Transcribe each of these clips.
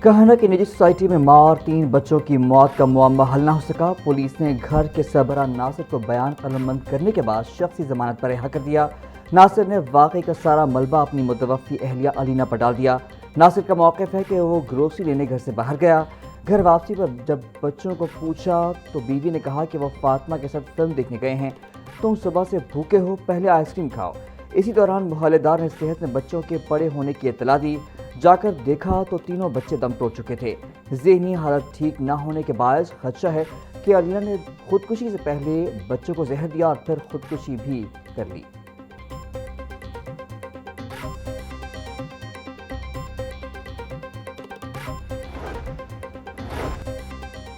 कहना कि निजी सोसाइटी में मां और 3 बच्चों की मौत का मुअम्मा हल न हो सका। पुलिस ने घर के सरबराह नासिर को बयान कलमबंद करने के बाद शख्सी जमानत पर रिहा कर दिया। नासिर ने वाकई का सारा मलबा अपनी मुतवफ़ी अहलिया अलीना पर डाल दिया। नासिर का मौक़िफ़ है कि वो ग्रोसरी लेने घर से बाहर गया। घर वापसी पर जब बच्चों को पूछा तो बीवी ने कहा कि वो फातिमा के साथ फिल्म देखने गए हैं। तुम सुबह से भूखे हो, पहले आइसक्रीम खाओ। इसी दौरान मोहल्लेदार ने सेहत में बच्चों के पड़े होने की इत्तला दी। जाकर देखा तो तीनों बच्चे दम तोड़ चुके थे। ज़हनी हालत ठीक न होने के बायस खदशा है कि अलीना ने खुदकुशी से पहले बच्चों को जहर दिया और फिर खुदकुशी भी कर ली।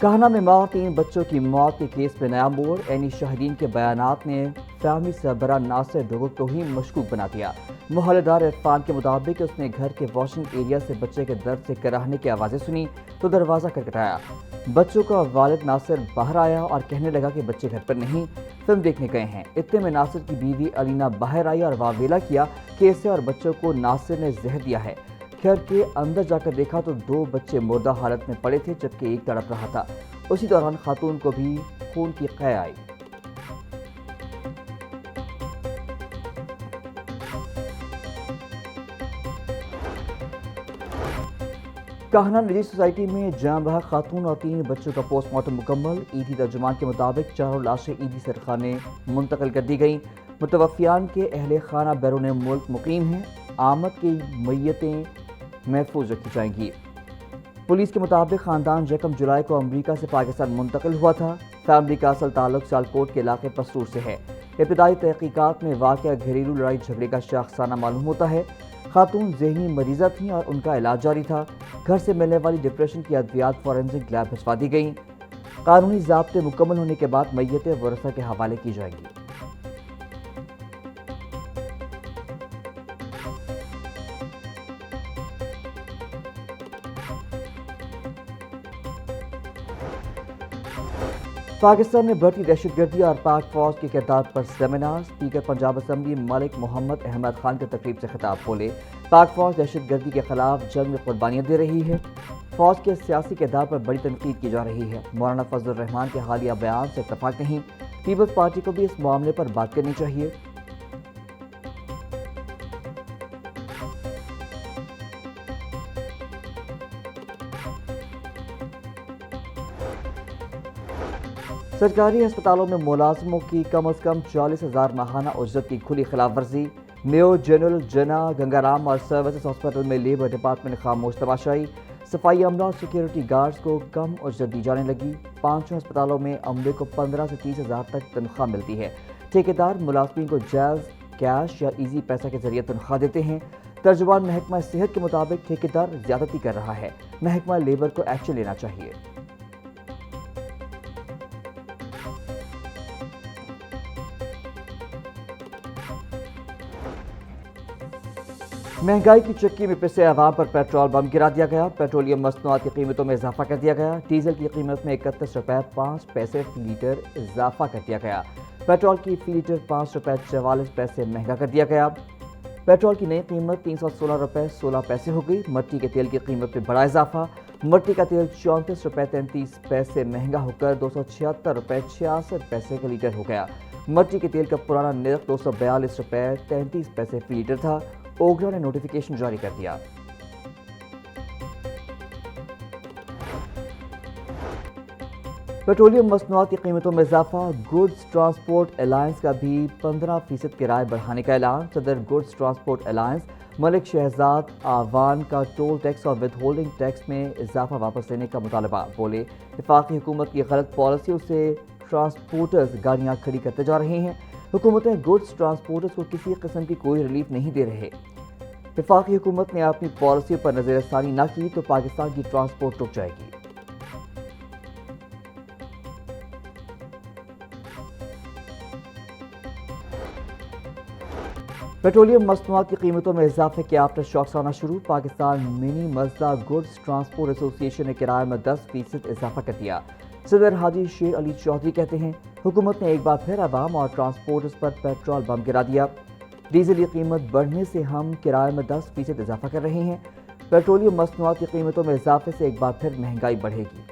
कहना में मां और 3 बच्चों की मौत के केस में नया मोड़। एनी शाहिदीन के बयानात ने फैमिली सरबराह नासिर डोगो को ही मशकूक बना दिया। मोहल्लेदार इरफान के मुताबिक उसने घर के वॉशिंग एरिया से बच्चे के दर्द से कराहने की आवाज़ें सुनी तो दरवाज़ा खटखटाया। बच्चों का वालिद नासिर बाहर आया और कहने लगा कि बच्चे घर पर नहीं, फिल्म देखने गए हैं। इतने में नासिर की बीवी अलीना बाहर आई और वावेला किया कि इसे और बच्चों को नासिर ने जहर दिया है। घर के अंदर जाकर देखा तो 2 बच्चे मुर्दा हालत में पड़े थे जबकि एक तड़प रहा था। उसी दौरान खातून को भी खून की कै आई। कहना निजी सोसाइटी में जान बहक खातून और 3 बच्चों का पोस्टमार्टम मुकम्मल। ईदी तर्जुमान के मुताबिक चारों लाशें ईदी सरखाने मुंतकिल कर दी गईं। मुतवफ़ियान के अहले खाना बैरून मुल्क मुकीम हैं। आमद की मैयतें महफूज रखी जाएंगी। पुलिस के मुताबिक ख़ानदान 1 जुलाई को अमरीका से पाकिस्तान मुंतकिल हुआ था। फैमिली का असल ताल्लुक सियालकोट के इलाके पसरूर से है। इब्तदाई तहकीकात में वाक़या घरेलू लड़ाई झगड़े का शाखसाना मालूम होता है। खातून ज़हनी मरीज़ा थीं और उनका इलाज जारी था। घर से मिलने वाली डिप्रेशन की अद्वियात फॉरेंसिक लैब भिजवा दी गईं। कानूनी ज़ाब्ते मुकम्मल होने के बाद मैयतें वरसा के हवाले की जाएंगी। पाकिस्तान में बढ़ती दहशतगर्दी और पाक फौज के किरदार पर seminar. Speaker Punjab assembly Malik Muhammad Ahmed Khan के तकरीब से खिताब बोले, पाक फौज दहशतगर्दी के खिलाफ जंग में कुर्बानियाँ दे रही है। फौज के सियासी किरदार पर बड़ी तनकीद की जा रही है। मौलाना फजलुर रहमान के हालिया बयान से इत्तफाक नहीं। पीपल्स पार्टी को भी इस मामले पर बात करनी चाहिए। सरकारी अस्पतालों में मुलाजमों की कम अज़ कम 40,000 माहाना उजरत की खुली खिलाफ वर्जी। मेयो जनरल जना गंगाराम और सर्विसेज हॉस्पिटल में लेबर डिपार्टमेंट खामोश तमाशाई। सफाई अमला और सिक्योरिटी गार्ड्स को कम उजरत दी जाने लगी। 5 अस्पतालों में अमले को 15 से 30,000 तक तनख्वाह मिलती है। ठेकेदार मुलाजमीन को जैज़, कैश या इजी पैसा के जरिए तनख्वाह देते हैं। तर्जुमान महकमा सेहत के मुताबिक ठेकेदार ज्यादती कर रहा है। महकमा लेबर को एक्शन लेना चाहिए। महंगाई की चक्की में पिसे अवाम पर पेट्रोल बम गिरा दिया गया। पेट्रोलियम मसनूआत की कीमतों में इजाफा कर दिया गया। डीजल की कीमत में 31 रुपये 5 पैसे फी लीटर इजाफा कर दिया गया। पेट्रोल की फी लीटर 5 रुपये 44 पैसे महंगा कर दिया गया। पेट्रोल की नई कीमत 316 रुपये 16 पैसे हो गई। मट्टी के तेल की कीमत में बड़ा इजाफा। मट्टी का तेल 34 रुपये 33 पैसे महंगा होकर 276 रुपये 66 पैसे का लीटर हो गया। मट्टी के तेल का पुराना निर्ख 242 रुपये 33 पैसे फी लीटर था। ओगरा ने नोटिफिकेशन जारी कर दिया। पेट्रोलियम मसनूआत की कीमतों में इजाफा। गुड्स ट्रांसपोर्ट अलायंस का भी 15% किराए बढ़ाने का ऐलान। सदर goods transport alliance Malik Shahzad Awan का टोल टैक्स और विद होल्डिंग टैक्स में इजाफा वापस लेने का मुतालबा। बोले, वफाकी हुकूमत की गलत पॉलिसियों से ट्रांसपोर्टर्स गाड़ियाँ खड़ी करते जा रहे हैं। हुकूमतें गुड्स ट्रांसपोर्टर्स को किसी किस्म की कोई रिलीफ नहीं दे रहे। वफाकी हुकूमत ने अपनी पॉलिसी पर नजरसानी न की तो पाकिस्तान की ट्रांसपोर्ट रुक जाएगी। पेट्रोलियम मसनूआत की कीमतों में इजाफे के आफ्टर शॉक्स आना शुरू। Pakistan mini मजदा goods transport association ने किराए में 10% इजाफा कर दिया। सदर हाजी शेर अली चौधरी कहते हैं, हुकूमत ने एक बार फिर अवाम और ट्रांसपोर्टर्स पर पेट्रोल बम गिरा दिया। डीजल की कीमत बढ़ने से हम किराए में 10% इजाफा कर रहे हैं। پیٹرولیم مصنوعات کی قیمتوں میں اضافے سے ایک بار پھر مہنگائی بڑھے گی۔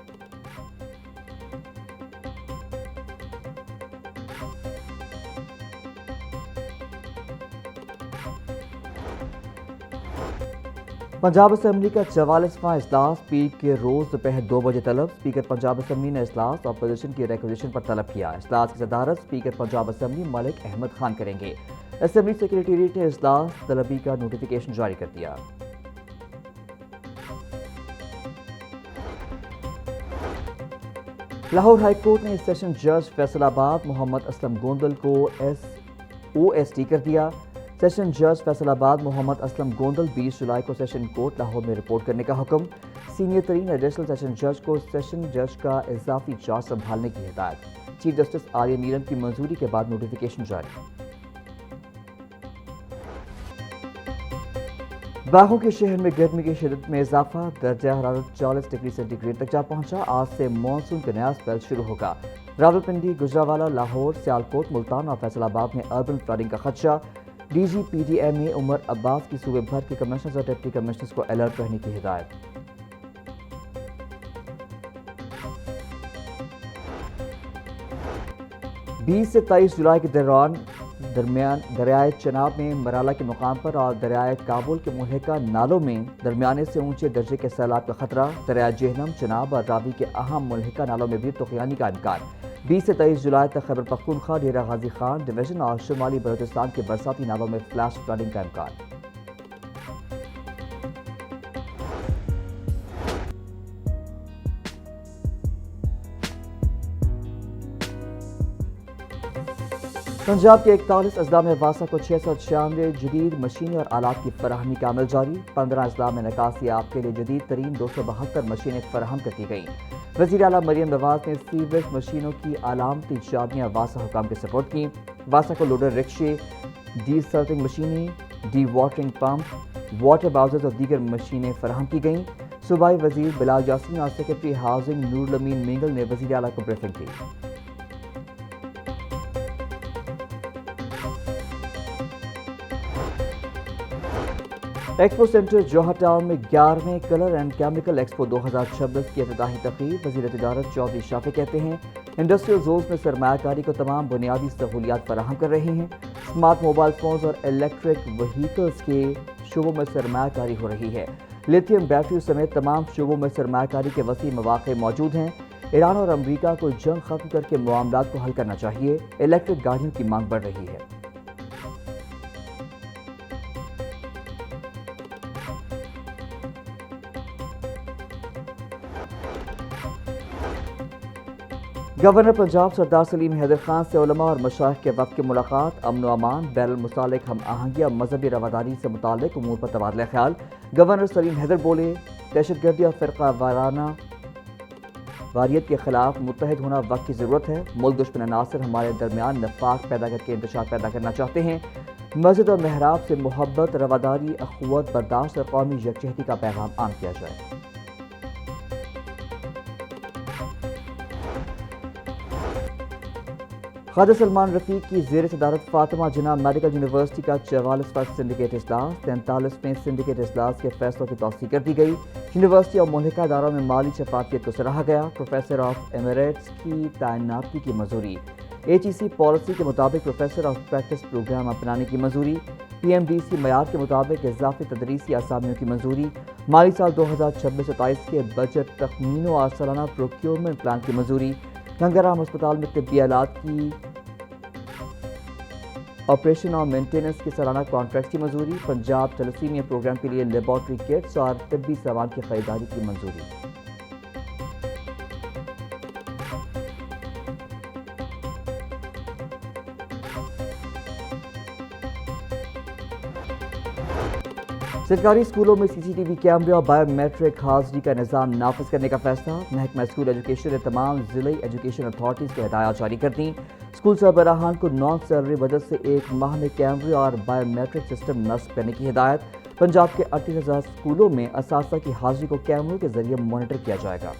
پنجاب اسمبلی کا 44واں اجلاس پیر کے روز دوپہر 2 بجے طلب۔ اسپیکر پنجاب اسمبلی نے اجلاس اپوزیشن کی ریکویزیشن پر طلب کیا۔ اجلاس کی صدارت اسپیکر پنجاب اسمبلی ملک احمد خان کریں گے۔ اسمبلی سیکریٹریٹ نے اجلاس طلبی کا نوٹیفیکیشن جاری کر دیا۔ لاہور ہائی کورٹ نے سیشن جج فیصل آباد محمد اسلم گوندل کو OST کر دیا۔ سیشن جج فیصل آباد محمد اسلم گوندل 20 جولائی کو سیشن کورٹ لاہور میں رپورٹ کرنے کا حکم۔ سینئر ترین ایڈیشنل سیشن جج کو سیشن جج کا اضافی چارج سنبھالنے کی ہدایت۔ چیف جسٹس آریہ نیلم کی منظوری کے بعد نوٹیفیکیشن جاری۔ باغوں کے شہر میں گرمی کی شدت میں اضافہ، درجہ حرارت 40 ڈگری سینٹی گریڈ تک جا پہنچا۔ آج سے مانسون کا نیا اسپیل شروع ہوگا۔ راولپنڈی، گجرانوالہ، لاہور، سیالکوٹ، ملتان اور فیصل آباد میں اربن فلڈنگ کا خدشہ۔ DGPDMA عمر عباس کی صوبے بھر کے کمشنرز اور ڈپٹی کمشنرز کو الرٹ رہنے کی ہدایت۔ بیس سے 23 جولائی کے درمیان دریائے چناب میں مرالہ کے مقام پر اور دریائے کابل کے ملحقہ نالوں میں درمیانے سے اونچے درجے کے سیلاب کا خطرہ۔ دریائے جہلم، چناب اور راوی کے اہم ملحقہ نالوں میں بھی طغیانی کا امکان۔ 20 سے 23 جولائی تک خیبر پختونخوا، ڈیرہ غازی خان ڈویژن اور شمالی بلوچستان کے برساتی نالوں میں فلیش فلڈنگ کا امکان۔ پنجاب کے 41 اضلاع میں واسا کو 696 جدید مشینیں اور آلات کی فراہمی کا عمل جاری۔ 15 اضلاع میں نکاسی آپ کے لیے جدید ترین 272 مشینیں فراہم کر دی گئیں۔ وزیر اعلیٰ مریم نواز نے سیوریج مشینوں کی علامتی چابیاں واسا حکام کے سپورٹ کی۔ واسا کو لوڈر رکشے، ڈی سلٹنگ مشینیں، ڈی واٹرنگ پمپ، واٹر باؤزرز اور دیگر مشینیں فراہم کی گئیں۔ صوبائی وزیر بلال یاسین اور سیکرٹری ہاؤسنگ نور الامین مینگل نے وزیر اعلیٰ کو بریفنگ کی۔ ایکسپو سینٹر جوہر ٹاؤن میں 11ویں کلر اینڈ کیمیکل ایکسپو 2026 کی افتتاحی تقریب۔ وزیر تجارت چودھری شافی کہتے ہیں انڈسٹریل زونز میں سرمایہ کاری کو تمام بنیادی سہولیات فراہم کر رہے ہیں۔ اسمارٹ موبائل فونز اور الیکٹرک وہیکلز کے شعبوں میں سرمایہ کاری ہو رہی ہے۔ لیتھیم بیٹریوں سمیت تمام شعبوں میں سرمایہ کاری کے وسیع مواقع موجود ہیں۔ ایران اور امریکہ کو جنگ ختم کر کے معاملات کو حل کرنا چاہیے۔ الیکٹرک گاڑیوں کی مانگ بڑھ رہی ہے۔ گورنر پنجاب سردار سلیم حیدر خان سے علماء اور مشائخ کے وفد کی ملاقات۔ امن و امان، بین المسالک ہم آہنگی اور مذہبی رواداری سے متعلق امور پر تبادلہ خیال۔ گورنر سلیم حیدر بولے دہشت گردی اور فرقہ وارانہ واریت کے خلاف متحد ہونا وقت کی ضرورت ہے۔ ملک دشمن عناصر ہمارے درمیان نفاق پیدا کر کے انتشار پیدا کرنا چاہتے ہیں۔ مسجد اور محراب سے محبت، رواداری، اخوت، برداشت اور قومی یکجہتی کا پیغام عام کیا جائے۔ خواجہ سلمان رفیق کی زیر صدارت فاطمہ جناح میڈیکل یونیورسٹی کا 44واں سنڈیکیٹ اجلاس۔ 43ویں سنڈیکیٹ اجلاس کے فیصلوں کی توثیق کر دی گئی۔ یونیورسٹی اور ملحقہ اداروں میں مالی شفافیت کو سراہا گیا۔ پروفیسر آف ایمریٹس کی تعیناتی کی منظوری۔ HEC پالیسی کے مطابق پروفیسر آف پریکٹس پروگرام اپنانے کی منظوری۔ PMDC معیار کے مطابق اضافی تدریسی اسامیوں کی منظوری۔ مالی سال 2026-27 کے بجٹ تخمینوں اور سالانہ پروکیورمنٹ پلان کی منظوری۔ گنگا رام ہسپتال میں طبی آلات کی آپریشن اور مینٹیننس کی سالانہ کانٹریکٹ کی منظوری۔ پنجاب تھیلیسیمیا پروگرام کے لیے لیبارٹری کٹس اور طبی سامان کی خریداری کی منظوری۔ سرکاری اسکولوں میں CCTV کیمرے اور بایو میٹرک حاضری کا نظام نافذ کرنے کا فیصلہ۔ محکمہ اسکول ایجوکیشن نے تمام ضلعی ایجوکیشن اتھارٹیز کو ہدایات جاری کر دیں۔ اسکول سربراہان کو نان سیلری بجٹ سے 1 ماہ میں کیمرے اور بایو میٹرک سسٹم نصب کرنے کی ہدایت۔ پنجاب کے 38,000 اسکولوں میں اساتذہ کی حاضری کو کیمروں کے ذریعے مانیٹر کیا جائے گا۔